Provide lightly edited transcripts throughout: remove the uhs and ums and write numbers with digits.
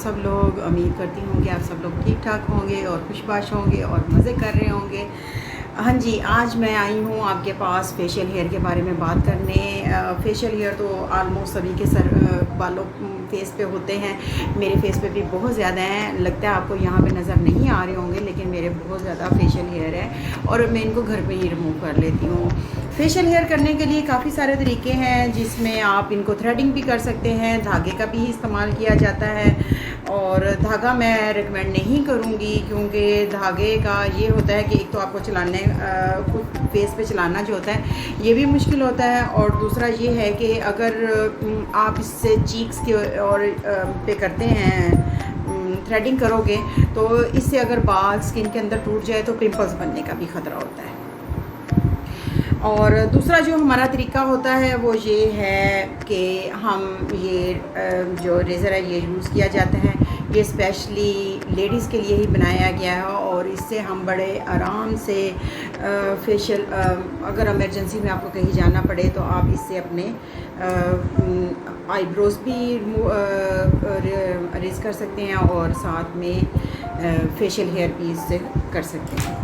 सब लोग। उम्मीद करती हूँ कि आप सब लोग ठीक ठाक होंगे और खुशबाश होंगे और मज़े कर रहे होंगे। हाँ जी, आज मैं आई हूँ आपके पास फेशियल हेयर के बारे में बात करने। फेशियल हेयर तो आलमोस्ट सभी के सर बालों फेस पे होते हैं। मेरे फेस पे भी बहुत ज़्यादा हैं। लगता है आपको यहाँ पे नज़र नहीं आ रहे होंगे, लेकिन मेरे बहुत ज़्यादा फेशियल हेयर है और मैं इनको घर पे ही रिमूव कर लेती हूँ। फेशियल हेयर करने के लिए काफ़ी सारे तरीके हैं, जिसमें आप इनको थ्रेडिंग भी कर सकते हैं, धागे का भी इस्तेमाल किया जाता है। और धागा मैं रिकमेंड नहीं करूँगी, क्योंकि धागे का ये होता है कि एक तो आपको चलाने खुद फेस पे चलाना जो होता है ये भी मुश्किल होता है, और दूसरा ये है कि अगर आप इससे चीक्स के और पे करते हैं थ्रेडिंग करोगे तो इससे अगर बाल स्किन के अंदर टूट जाए तो पिंपल्स बनने का भी ख़तरा होता है। और दूसरा जो हमारा तरीका होता है वो ये है कि हम ये जो रेज़र है ये यूज़ किया जाता है। ये स्पेशली लेडीज़ के लिए ही बनाया गया है और इससे हम बड़े आराम से फेशियल अगर इमरजेंसी में आपको कहीं जाना पड़े तो आप इससे अपने आईब्रोज भी अरेज कर सकते हैं और साथ में फेशियल हेयर भी इससे कर सकते हैं।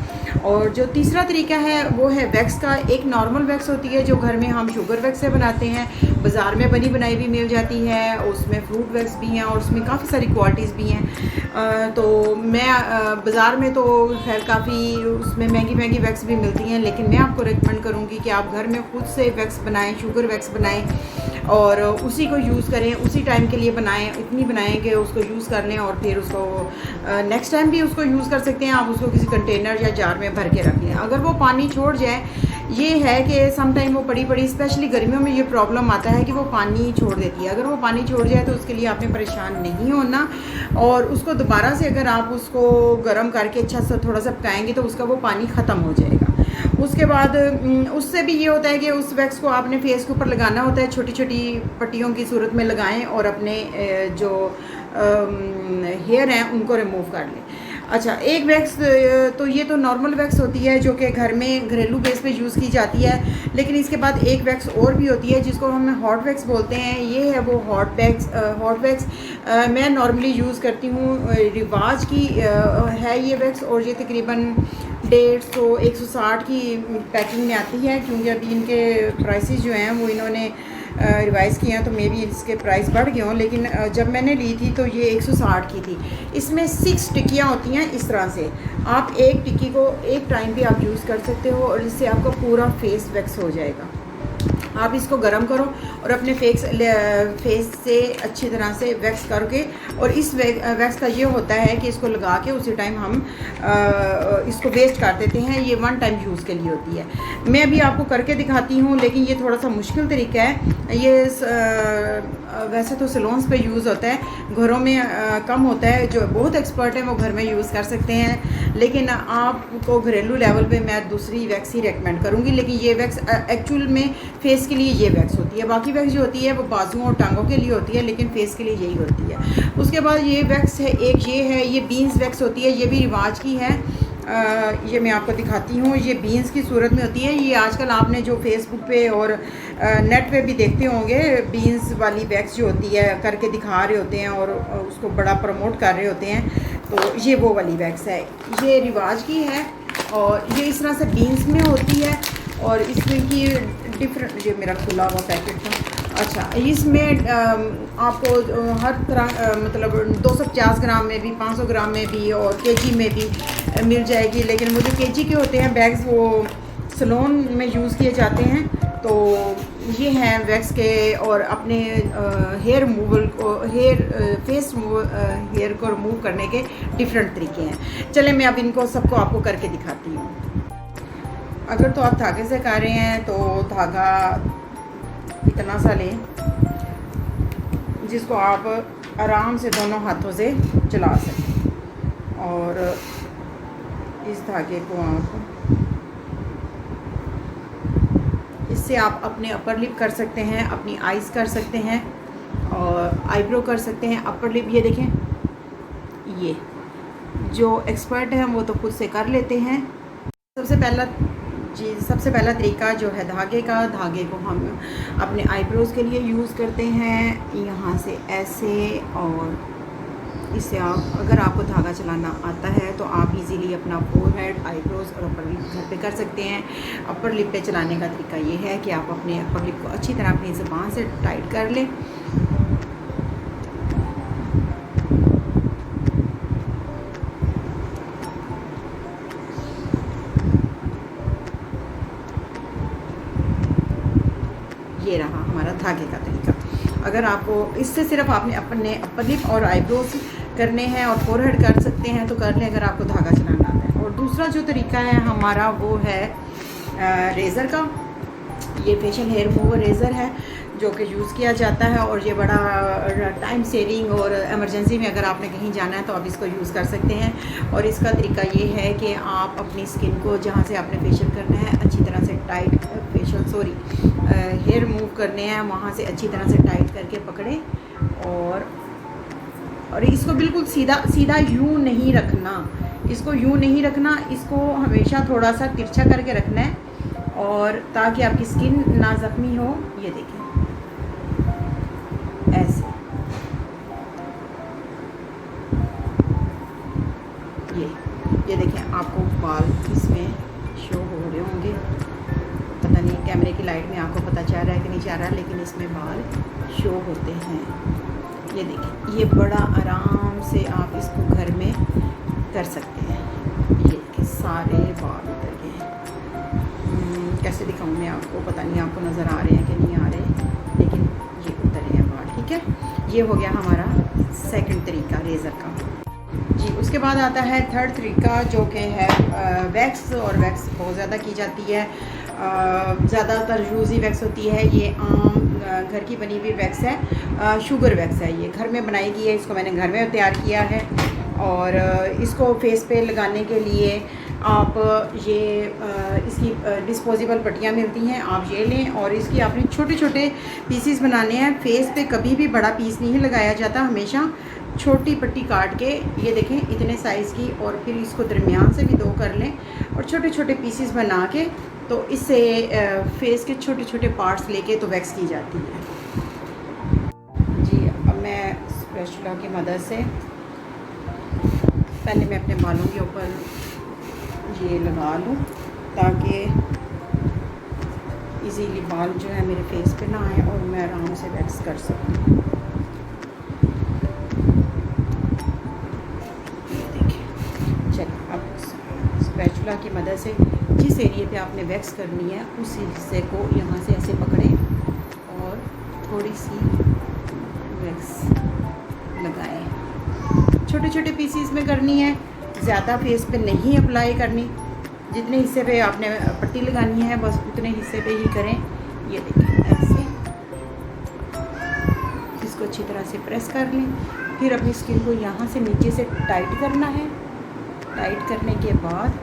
और जो तीसरा तरीका है वो है वैक्स का। एक नॉर्मल वैक्स होती है जो घर में हम शुगर वैक्स से बनाते हैं, बाज़ार में बनी बनाई भी मिल जाती है। उसमें फ्रूट वैक्स भी हैं और उसमें काफ़ी सारी क्वालिटीज़ भी हैं। तो मैं बाज़ार में तो खैर काफ़ी उसमें महंगी महंगी वैक्स भी मिलती हैं, लेकिन मैं आपको रिकमेंड करूँगी कि आप घर में खुद से वैक्स बनाएँ, शुगर वैक्स बनाएँ और उसी को यूज़ करें, उसी टाइम के लिए बनाएं, इतनी बनाएं कि उसको यूज़ कर लें और फिर उसको नेक्स्ट टाइम भी उसको यूज़ कर सकते हैं। आप उसको किसी कंटेनर या जार में भर के रख लें। अगर वो पानी छोड़ जाए, ये है कि सम टाइम वो बड़ी स्पेशली गर्मियों में ये प्रॉब्लम आता है कि वो पानी छोड़ देती है। अगर वो पानी छोड़ जाए तो उसके लिए आपने परेशान नहीं होना, और उसको दोबारा से अगर आप उसको गर्म करके अच्छा सा थोड़ा सा पकाएंगे तो उसका वो पानी ख़त्म हो जाएगा। उसके बाद उससे भी ये होता है कि उस वैक्स को आपने फेस के ऊपर लगाना होता है, छोटी छोटी पट्टियों की सूरत में लगाएं और अपने जो हेयर हैं उनको रिमूव कर लें। अच्छा, एक वैक्स तो ये तो नॉर्मल वैक्स होती है जो कि घर में घरेलू बेस पे यूज़ की जाती है, लेकिन इसके बाद एक वैक्स और भी होती है जिसको हम हॉट वैक्स बोलते हैं। ये है वो हॉट वैक्स मैं नॉर्मली यूज़ करती हूँ। रिवाज की है ये वैक्स और ये तकरीबन 150 160 की पैकिंग में आती है, क्योंकि अभी इनके प्राइसेस जो हैं वो इन्होंने रिवाइज़ किए हैं तो मे भी इसके प्राइस बढ़ गए हों, लेकिन जब मैंने ली थी तो ये 160 की थी। इसमें 6 टिक्कियाँ होती हैं। इस तरह से आप एक टिक्की को एक टाइम भी आप यूज़ कर सकते हो और इससे आपका पूरा फेस वैक्स हो जाएगा। आप इसको गर्म करो और अपने फेस से अच्छी तरह से वैक्स करके, और इस वैक्स का ये होता है कि इसको लगा के उसी टाइम हम इसको वेस्ट कर देते हैं। ये वन टाइम यूज़ के लिए होती है। मैं अभी आपको करके दिखाती हूँ, लेकिन ये थोड़ा सा मुश्किल तरीका है। ये वैसे तो सैलून्स पे यूज़ होता है, घरों में कम होता है। जो बहुत एक्सपर्ट हैं वो घर में यूज़ कर सकते हैं, लेकिन आपको घरेलू लेवल पे मैं दूसरी वैक्स ही रेकमेंड करूँगी। लेकिन ये वैक्स एक्चुअल में फेस के लिए ये वैक्स होती है। बाकी वैक्स जो होती है वो बाजुओं और टांगों के लिए होती है, लेकिन फेस के लिए यही होती है। उसके बाद ये वैक्स है, एक ये है, ये बीन्स वैक्स होती है। ये भी रिवाज की है। ये मैं आपको दिखाती हूँ। ये बीन्स की सूरत में होती है। ये आजकल आपने जो फेसबुक पे और नेट पे भी देखते होंगे, बीन्स वाली वैक्स जो होती है करके दिखा रहे होते हैं और उसको बड़ा प्रमोट कर रहे होते हैं। तो ये वो वाली वैक्स है, ये रिवाज की है और ये इस तरह से बीन्स में होती है। और इसमें की डिफरेंट, ये मेरा खुला हुआ पैकेट था। अच्छा, इसमें आपको हर तरह मतलब 250 ग्राम में भी, 500 ग्राम में भी और केजी में भी मिल जाएगी। लेकिन मुझे केजी के होते हैं बैग्स, वो सैलून में यूज़ किए जाते हैं। तो ये हैं वैक्स के और अपने हेयर रिमूवल को, हेयर को रिमूव करने के डिफरेंट तरीके हैं। चले मैं अब इनको सबको आपको करके दिखाती हूँ। अगर तो आप धागे से कर रहे हैं तो धागा इतना सा लें जिसको आप आराम से दोनों हाथों से चला सकें, और इस धागे को आप इससे आप अपने अपर लिप कर सकते हैं, अपनी आइज़ कर सकते हैं और आईब्रो कर सकते हैं। अपर लिप ये देखें, ये जो एक्सपर्ट हैं वो तो खुद से कर लेते हैं। सबसे पहला तरीका जो है धागे को हम अपने आईब्रोज़ के लिए यूज़ करते हैं। यहाँ से ऐसे और इससे आप, अगर आपको धागा चलाना आता है तो आप इजीली अपना फोरहेड, आईब्रोज और अपर लिप घर पे कर सकते हैं। अपर लिप पे चलाने का तरीका ये है कि आप अपने अपर लिप को अच्छी तरह अपनी ज़ुबान से टाइट कर लें। ये रहा हमारा धागे का तरीका। अगर आपको इससे सिर्फ आपने अपने अपर लिप और आईब्रोज करने हैं और फोरहेड कर सकते हैं तो कर लें, अगर आपको धागा चलाना आता है। और दूसरा जो तरीका है हमारा वो है रेज़र का। ये फेशियल हेयर रिमूवर रेज़र है जो कि यूज़ किया जाता है और ये बड़ा टाइम सेविंग, और इमरजेंसी में अगर आपने कहीं जाना है तो आप इसको यूज़ कर सकते हैं। और इसका तरीका ये है कि आप अपनी स्किन को जहाँ से आपने फेशियल करना है अच्छी तरह से टाइट, हेयर रिमूव करने हैं वहाँ से अच्छी तरह से टाइट करके पकड़ें और इसको बिल्कुल सीधा सीधा यूँ नहीं रखना, इसको यूँ नहीं रखना, इसको हमेशा थोड़ा सा तिरछा करके रखना है और ताकि आपकी स्किन ना ज़ख्मी हो। ये देखें ऐसे, ये देखें आपको बाल इसमें शो हो रहे होंगे, पता नहीं कैमरे की लाइट में आपको पता चल रहा है कि नहीं चल रहा, लेकिन इसमें बाल शो होते हैं। ये देखिए, ये बड़ा आराम से आप इसको घर में कर सकते हैं। ये देखिए सारे बाल उतर गए हैं। कैसे दिखाऊं मैं आपको, पता नहीं आपको नज़र आ रहे हैं कि नहीं आ रहे, लेकिन ये उतरे हैं बाल। ठीक है, ये हो गया हमारा सेकंड तरीका रेज़र का। जी, उसके बाद आता है थर्ड तरीका जो कि है वैक्स। और वैक्स बहुत ज़्यादा की जाती है, ज़्यादातर यूज़ी वैक्स होती है। ये आम घर की बनी हुई वैक्स है, शुगर वैक्स है, ये घर में बनाई गई है। इसको मैंने घर में तैयार किया है और इसको फेस पे लगाने के लिए आप ये इसकी डिस्पोजेबल पट्टियाँ मिलती हैं, आप ये लें और इसकी आपने छोटे छोटे पीसीस बनाने हैं। फेस पे कभी भी बड़ा पीस नहीं लगाया जाता, हमेशा छोटी पट्टी काट के, ये देखें इतने साइज़ की, और फिर इसको दरमियान से भी दो कर लें और छोटे छोटे पीसीस बना के, तो इससे फेस के छोटे छोटे पार्ट्स लेके तो वैक्स की जाती है। जी, अब मैं स्पैचुला की मदद से पहले मैं अपने बालों के ऊपर ये लगा लूँ ताकि इजीली बाल जो है मेरे फेस पे ना आए और मैं आराम से वैक्स कर सकूँ। स्पैचुला की मदद से जिस एरिया पे आपने वैक्स करनी है उस हिस्से को यहाँ से ऐसे पकड़ें और थोड़ी सी वैक्स लगाएं। छोटे छोटे पीसीस में करनी है, ज़्यादा फेस पे नहीं अप्लाई करनी। जितने हिस्से पे आपने पट्टी लगानी है बस उतने हिस्से पे ही करें। ये देखें ऐसे, इसको अच्छी तरह से प्रेस कर लें। फिर अपनी स्किन को यहाँ से नीचे से टाइट करना है। टाइट करने के बाद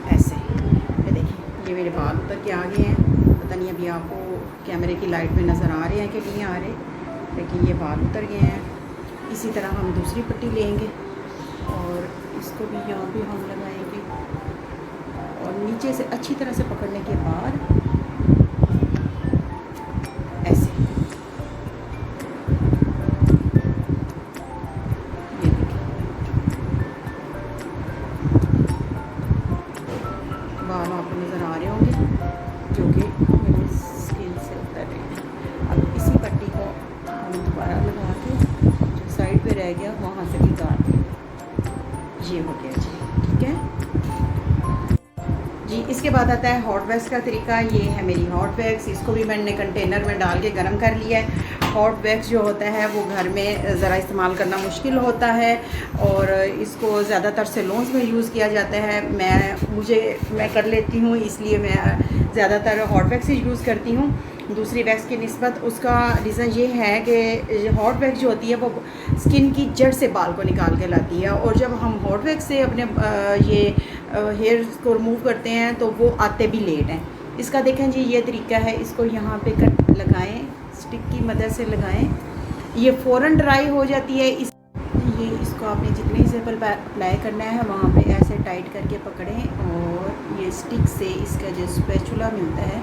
ऐसे, ये देखिए ये मेरे बाल उतर के आ गए हैं। पता नहीं अभी आपको कैमरे की लाइट में नज़र आ रहे हैं कि नहीं आ रहे, लेकिन ये बाल उतर गए हैं। इसी तरह हम दूसरी पट्टी लेंगे और इसको भी यहाँ भी हम लगाएंगे और नीचे से अच्छी तरह से पकड़ने के बाद ऐसे, ये देखिए बाल आपको नज़र आ रहे होंगे जो कि मेरी स्किन से उतर रहे हैं। अब इसी पट्टी को हम दोबारा लगा के जो साइड पे रह गया वहाँ से भी काट दें। ये हो गया जी, ठीक है जी। इसके बाद आता है हॉट वैक्स का तरीका। ये है मेरी हॉट वैक्स, इसको भी मैंने कंटेनर में डाल के गर्म कर लिया है। हॉट वैक्स जो होता है वो घर में ज़रा इस्तेमाल करना मुश्किल होता है और इसको ज़्यादातर सैलून्स में यूज़ किया जाता है। मैं कर लेती हूँ, इसलिए मैं ज़्यादातर हॉट वैक्स ही यूज़ करती हूँ दूसरी वैक्स की निस्बत। उसका रीज़न ये है कि हॉट वैक्स जो होती है वो स्किन की जड़ से बाल को निकाल के लाती है और जब हम हॉट वैक्स से अपने ये हेयर को रिमूव करते हैं तो वो आते भी लेट हैं। इसका देखें जी, ये तरीका है। इसको यहाँ पे कट लगाएं, स्टिक की मदद से लगाएं, ये फ़ौरन ड्राई हो जाती है। इसको आपने जितने हिस्से पर अप्लाई करना है वहाँ पे ऐसे टाइट करके पकड़ें और ये स्टिक से इसका जो स्पैचुला मिलता है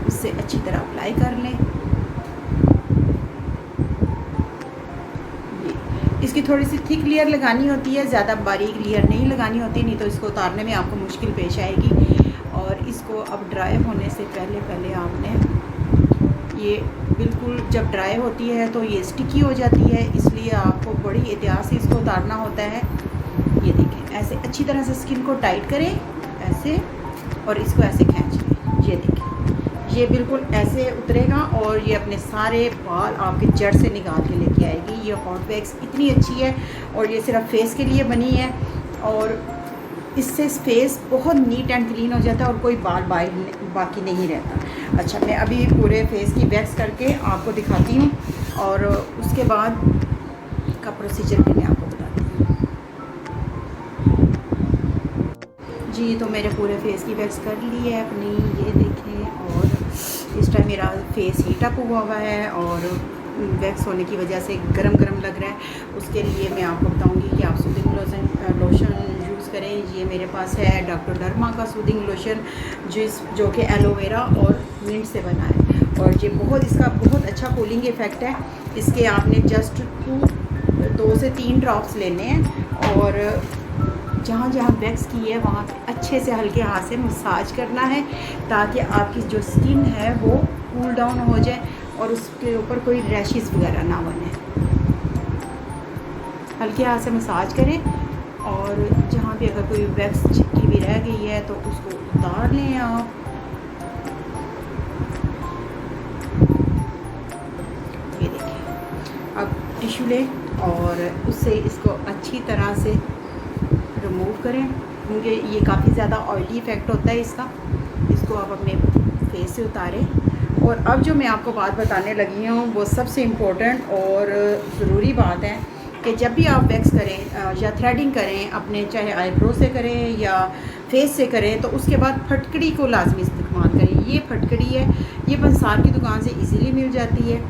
उससे अच्छी तरह अप्लाई कर लें। इसकी थोड़ी सी थिक लेयर लगानी होती है, ज़्यादा बारीक लेयर नहीं लगानी होती, नहीं तो इसको उतारने में आपको मुश्किल पेश आएगी। और इसको अब ड्राई होने से पहले आपने ये बिल्कुल जब ड्राई होती है तो ये स्टिकी हो जाती है, इसलिए आपको बड़ी एहतियात से इसको उतारना होता है। ये देखें, ऐसे अच्छी तरह से स्किन को टाइट करें ऐसे, और इसको ऐसे खींच लें। ये देखें, ये बिल्कुल ऐसे उतरेगा और ये अपने सारे बाल आपके जड़ से निकाल के लेके आएगी। ये हॉट वैक्स इतनी अच्छी है और ये सिर्फ फेस के लिए बनी है, और इससे फेस बहुत नीट एंड क्लीन हो जाता है और कोई बाल बाकी नहीं रहता। अच्छा, मैं अभी पूरे फेस की वैक्स करके आपको दिखाती हूँ और उसके बाद का प्रोसीजर भी मैं आपको बताती हूँ। जी, तो मेरे पूरे फेस की वैक्स कर ली है अपनी, ये देखें। और इस टाइम मेरा फेस हीट अप हुआ है और वैक्स होने की वजह से गरम लग रहा है। उसके लिए मैं आपको बताऊंगी कि आप सूदिंग लोशन यूज़ करें। ये मेरे पास है डॉक्टर डर्मा का सूदिंग लोशन, जो कि एलोवेरा और मिंट से बना है, और ये इसका बहुत अच्छा कूलिंग इफ़ेक्ट है। इसके आपने जस्ट 2 से 3 ड्रॉप्स लेने हैं और जहाँ वैक्स की है वहाँ पे अच्छे से हल्के हाथ से मसाज करना है, ताकि आपकी जो स्किन है वो कूल डाउन हो जाए और उसके ऊपर कोई रैशेस वगैरह ना बने। हल्के हाथ से मसाज करें और जहाँ भी अगर कोई वैक्स चिपकी भी रह गई है तो उसको उतार लें आप। ये देखिए, अब टिश्यू लें और उससे इसको अच्छी तरह से रिमूव करें, क्योंकि ये काफ़ी ज़्यादा ऑयली इफ़ेक्ट होता है इसका। इसको आप अपने फेस से उतारें। और अब जो मैं आपको बात बताने लगी हूँ वो सबसे इम्पोर्टेंट और ज़रूरी बात है कि जब भी आप वैक्स करें या थ्रेडिंग करें अपने, चाहे आईब्रो से करें या फेस से करें, तो उसके बाद फटकड़ी को लाजमी इस्तेमाल करें। ये फटकड़ी है, ये पंसार की दुकान से इजीली मिल जाती है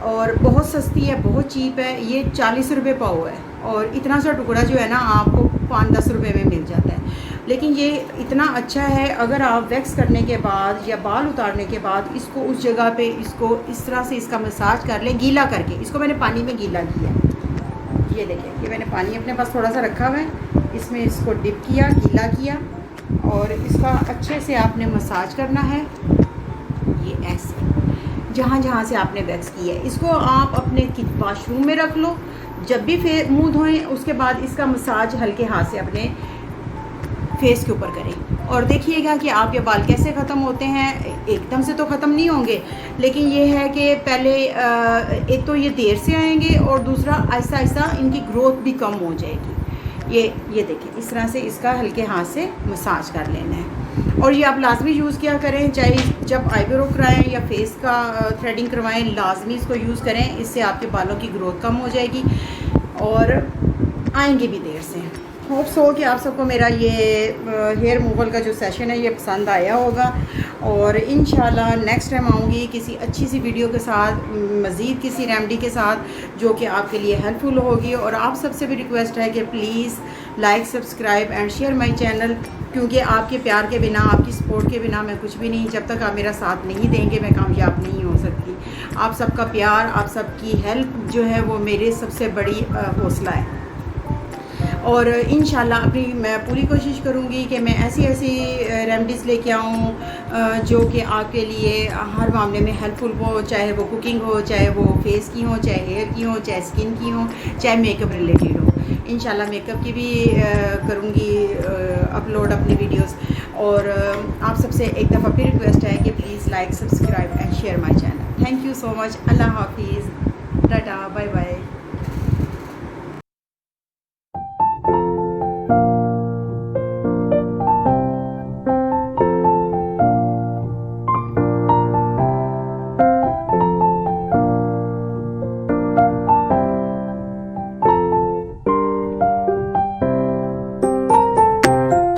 और बहुत सस्ती है, बहुत चीप है। ये 40 रुपये पाव है और इतना सा टुकड़ा जो है ना आपको 5-10 रुपये में मिल जाता है। लेकिन ये इतना अच्छा है, अगर आप वैक्स करने के बाद या बाल उतारने के बाद इसको उस जगह पे इसको इस तरह से इसका मसाज कर लें, गीला करके। इसको मैंने पानी में गीला किया, ये देखिए, ये मैंने पानी अपने पास थोड़ा सा रखा हुआ है, इसमें इसको डिप किया, गीला किया और इसका अच्छे से आपने मसाज करना है। ये ऐसे जहाँ से आपने वैक्स की है, इसको आप अपने वॉशरूम में रख लो। जब भी मुंह धोएं उसके बाद इसका मसाज हल्के हाथ से अपने फेस के ऊपर करें और देखिएगा कि आपके बाल कैसे ख़त्म होते हैं। एकदम से तो ख़त्म नहीं होंगे, लेकिन ये है कि पहले एक तो ये देर से आएंगे और दूसरा आहिस्ता आहिस्ता इनकी ग्रोथ भी कम हो जाएगी। ये देखिए, इस तरह से इसका हल्के हाथ से मसाज कर लेना है। और ये आप लाजमी यूज़ किया करें, चाहे जब आईब्रो कराएं या फेस का थ्रेडिंग करवाएं, लाजमी इसको यूज़ करें। इससे आपके बालों की ग्रोथ कम हो जाएगी और आएंगे भी देर से। होप सो कि आप सबको मेरा ये हेयर रिमूवल का जो सेशन है ये पसंद आया होगा, और इंशाल्लाह नेक्स्ट टाइम आऊँगी किसी अच्छी सी वीडियो के साथ, मज़ीद किसी रेमेडी के साथ जो कि आपके लिए हेल्पफुल होगी। और आप सबसे भी रिक्वेस्ट है कि please like, subscribe and share my channel, क्योंकि आपके प्यार के बिना, आपकी सपोर्ट के बिना मैं कुछ भी नहीं। जब तक आप मेरा साथ नहीं देंगे मैं कामयाब नहीं हो सकती। आप सबका प्यार, आप सबकी हेल्प जो है वो मेरे सबसे बड़ी हौसला है। और इंशाल्लाह अपनी मैं पूरी कोशिश करूँगी कि मैं ऐसी रेमेडीज़ लेके आऊँ जो कि आपके लिए हर मामले में हेल्पफुल हो, चाहे वो कुकिंग हो, चाहे वो फेस की हो, चाहे हेयर की हो, चाहे स्किन की हो, चाहे मेकअप रिलेटेड हो। इंशाल्लाह मेकअप की भी करूँगी अपलोड अपनी वीडियोस। और आप सबसे एक दफ़ा फिर रिक्वेस्ट है कि please like, subscribe and share my channel. Thank you so much. अल्लाह हाफिज़, टाटा, बाय बाय।